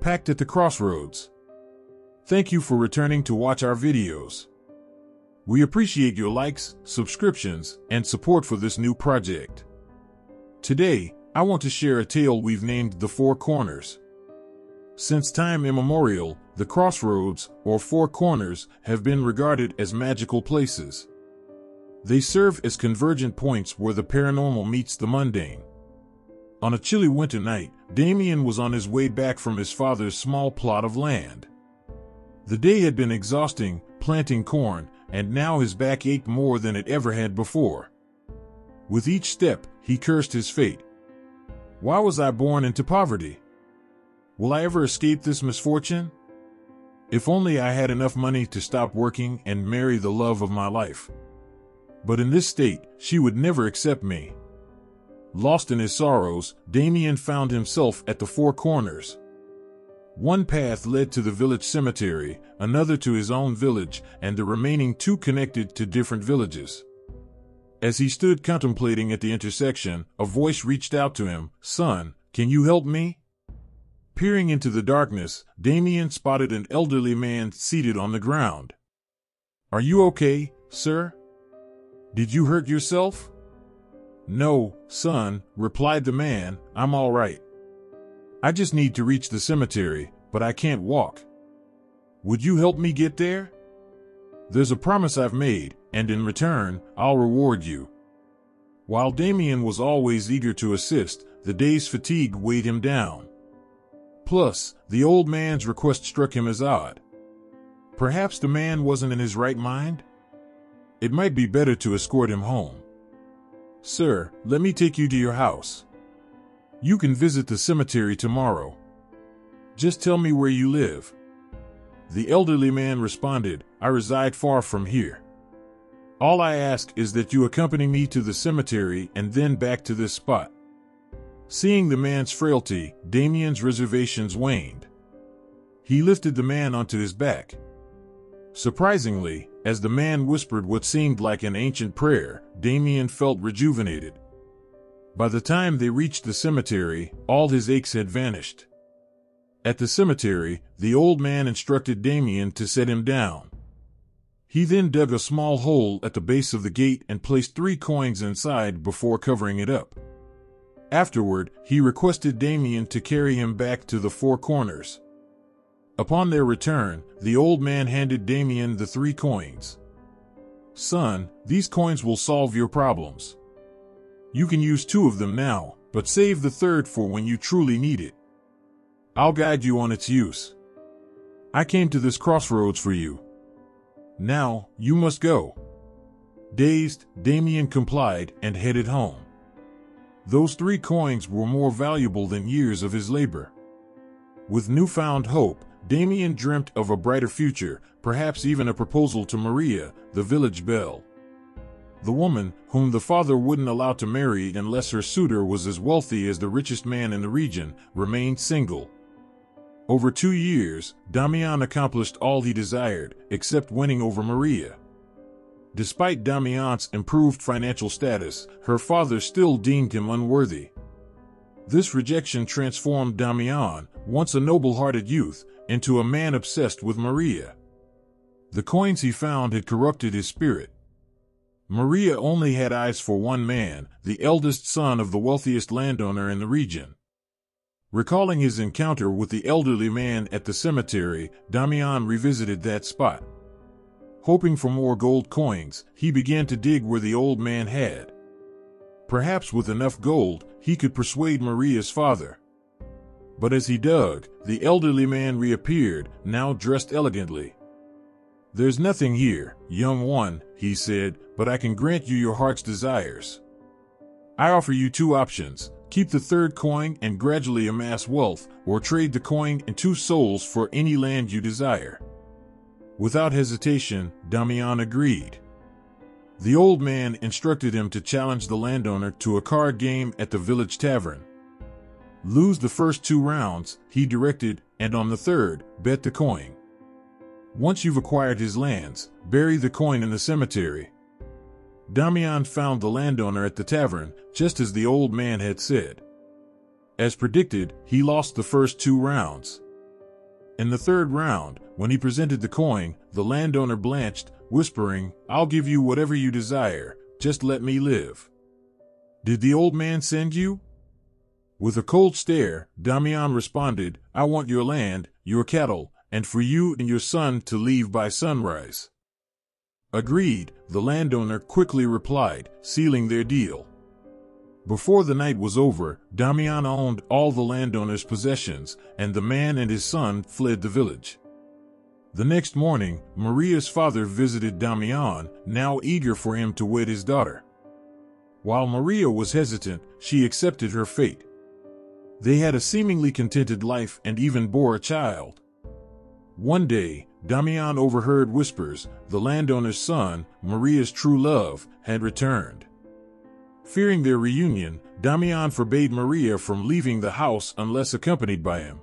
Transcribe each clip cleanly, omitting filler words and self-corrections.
Pact at the Crossroads. Thank you for returning to watch our videos. We appreciate your likes, subscriptions, and support for this new project. Today, I want to share a tale we've named The Four Corners. Since time immemorial, the crossroads, or four corners, have been regarded as magical places. They serve as convergent points where the paranormal meets the mundane. On a chilly winter night, Damian was on his way back from his father's small plot of land. The day had been exhausting, planting corn, and now his back ached more than it ever had before. With each step, he cursed his fate. Why was I born into poverty? Will I ever escape this misfortune? If only I had enough money to stop working and marry the love of my life. But in this state, she would never accept me. Lost in his sorrows, Damian found himself at the four corners. One path led to the village cemetery, another to his own village, and the remaining two connected to different villages. As he stood contemplating at the intersection, a voice reached out to him, "Son, can you help me?" Peering into the darkness, Damian spotted an elderly man seated on the ground. "Are you okay, sir? Did you hurt yourself?" "No, son," replied the man, "I'm all right. I just need to reach the cemetery, but I can't walk. Would you help me get there? There's a promise I've made, and in return, I'll reward you." While Damian was always eager to assist, the day's fatigue weighed him down. Plus, the old man's request struck him as odd. Perhaps the man wasn't in his right mind? It might be better to escort him home. "Sir, let me take you to your house. You can visit the cemetery tomorrow. Just tell me where you live." The elderly man responded, "I reside far from here. All I ask is that you accompany me to the cemetery and then back to this spot." Seeing the man's frailty, Damian's reservations waned. He lifted the man onto his back. Surprisingly, as the man whispered what seemed like an ancient prayer, Damian felt rejuvenated. By the time they reached the cemetery, all his aches had vanished. At the cemetery, the old man instructed Damian to set him down. He then dug a small hole at the base of the gate and placed 3 coins inside before covering it up. Afterward, he requested Damian to carry him back to the four corners. Upon their return, the old man handed Damian the 3 coins. "Son, these coins will solve your problems. You can use 2 of them now, but save the 3rd for when you truly need it. I'll guide you on its use. I came to this crossroads for you. Now, you must go." Dazed, Damian complied and headed home. Those 3 coins were more valuable than years of his labor. With newfound hope, Damian dreamt of a brighter future, perhaps even a proposal to Maria, the village belle. The woman, whom the father wouldn't allow to marry unless her suitor was as wealthy as the richest man in the region, remained single. Over 2 years, Damian accomplished all he desired, except winning over Maria. Despite Damian's improved financial status, her father still deemed him unworthy. This rejection transformed Damian, once a noble-hearted youth, into a man obsessed with Maria. The coins he found had corrupted his spirit. Maria only had eyes for one man, the eldest son of the wealthiest landowner in the region. Recalling his encounter with the elderly man at the cemetery, Damian revisited that spot. Hoping for more gold coins, he began to dig where the old man had. Perhaps with enough gold, he could persuade Maria's father. But as he dug, the elderly man reappeared, now dressed elegantly. "There's nothing here, young one," he said, "but I can grant you your heart's desires. I offer you 2 options: keep the 3rd coin and gradually amass wealth, or trade the coin and 2 souls for any land you desire." Without hesitation, Damian agreed. The old man instructed him to challenge the landowner to a card game at the village tavern. Lose the first 2 rounds, he directed, and on the 3rd, bet the coin. Once you've acquired his lands, bury the coin in the cemetery. Damian found the landowner at the tavern, just as the old man had said. As predicted, he lost the first 2 rounds. In the third round, when he presented the coin, the landowner blanched, whispering, "I'll give you whatever you desire, just let me live." "Did the old man send you?" With a cold stare, Damian responded, "I want your land, your cattle, and for you and your son to leave by sunrise." "Agreed," the landowner quickly replied, sealing their deal. Before the night was over, Damian owned all the landowner's possessions, and the man and his son fled the village. The next morning, Maria's father visited Damian, now eager for him to wed his daughter. While Maria was hesitant, she accepted her fate. They had a seemingly contented life and even bore a child. One day, Damian overheard whispers. The landowner's son, Maria's true love, had returned. Fearing their reunion, Damian forbade Maria from leaving the house unless accompanied by him.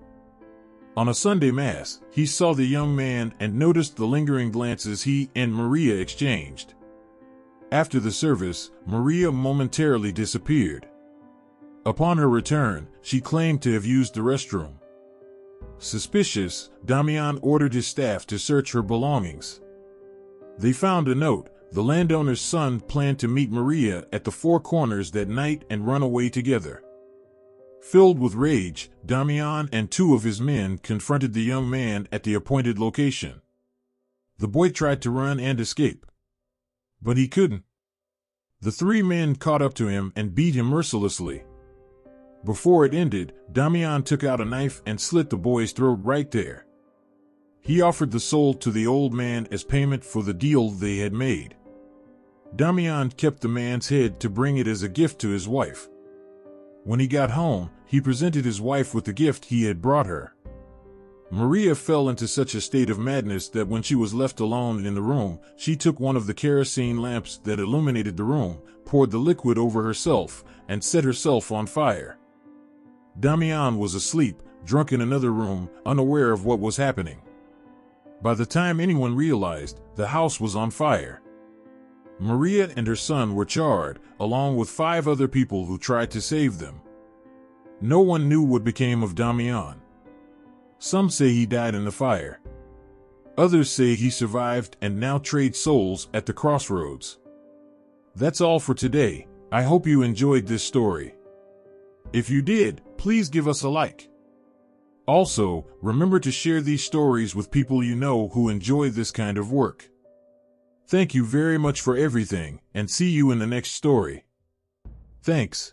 On a Sunday Mass, he saw the young man and noticed the lingering glances he and Maria exchanged. After the service, Maria momentarily disappeared. Upon her return, she claimed to have used the restroom. Suspicious, Damian ordered his staff to search her belongings. They found a note. The landowner's son planned to meet Maria at the Four Corners that night and run away together. Filled with rage, Damian and two of his men confronted the young man at the appointed location. The boy tried to run and escape, but he couldn't. The three men caught up to him and beat him mercilessly. Before it ended, Damian took out a knife and slit the boy's throat right there. He offered the soul to the old man as payment for the deal they had made. Damian kept the man's head to bring it as a gift to his wife. When he got home, he presented his wife with the gift he had brought her. Maria fell into such a state of madness that when she was left alone in the room, she took one of the kerosene lamps that illuminated the room, poured the liquid over herself, and set herself on fire. Damian was asleep, drunk in another room, unaware of what was happening. By the time anyone realized, the house was on fire. Maria and her son were charred, along with 5 other people who tried to save them. No one knew what became of Damian. Some say he died in the fire. Others say he survived and now trades souls at the Crossroads. That's all for today. I hope you enjoyed this story. If you did, please give us a like. Also, remember to share these stories with people you know who enjoy this kind of work. Thank you very much for everything, and see you in the next story. Thanks.